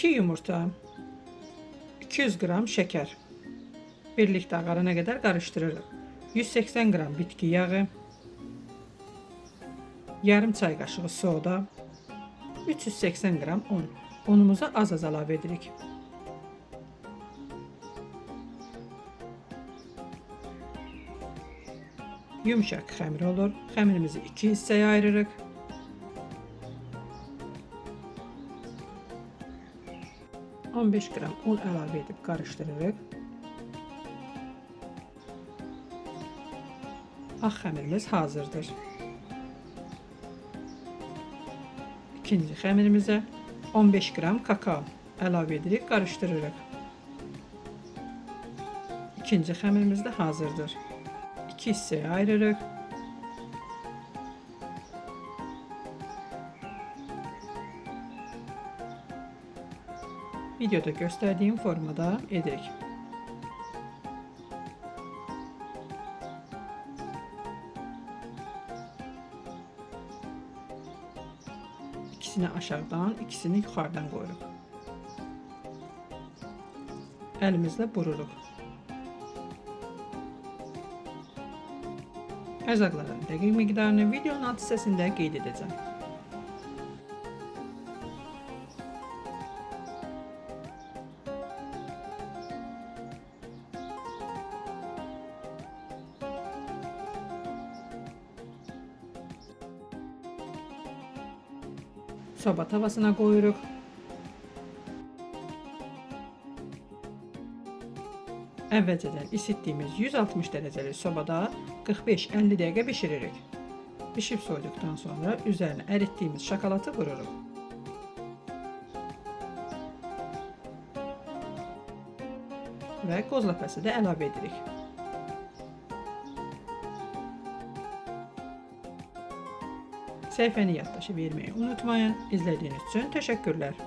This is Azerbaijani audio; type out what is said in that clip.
2 yumurta, 200 qram şəkər. Birlikdə ağarana qədər qarışdırırıq. 180 qram bitki yağı, yarım çay qaşığı soda, 380 qram un. Unumuzu az-az əlavə edirik. Yumuşaq xəmir olur. Xəmirimizi 2 hissəyə ayırırıq. On 15 qram un əlavə edib qarışdırırıq. Ağ xəmirimiz hazırdır. İkinci xəmirimizə 15 qram kakao əlavə edirik, qarışdırırıq. İkinci xəmirimiz də hazırdır. 2 hissəyə ayırırıq. Videoda göstərdiyim formada edirik. İkisini aşağıdan, ikisini yuxarıdan qoyuruq. Əlimizlə bururuq. Ərzaqların dəqiq miqdarını videonun alt hissəsində qeyd edəcəm. Soba tavasına qoyuruq. Əvvəlcədən isitdiyimiz 160 dərəcəli sobada 45-50 dəqiqə bişiririk. Bişib soyduqdan sonra üzərinə əritdiyimiz şokolatı vururuq. Və qoz ləpəsi də əlavə edirik. Səhifəni yaddaşı verməyi unutmayın. İzlədiyiniz üçün təşəkkürlər.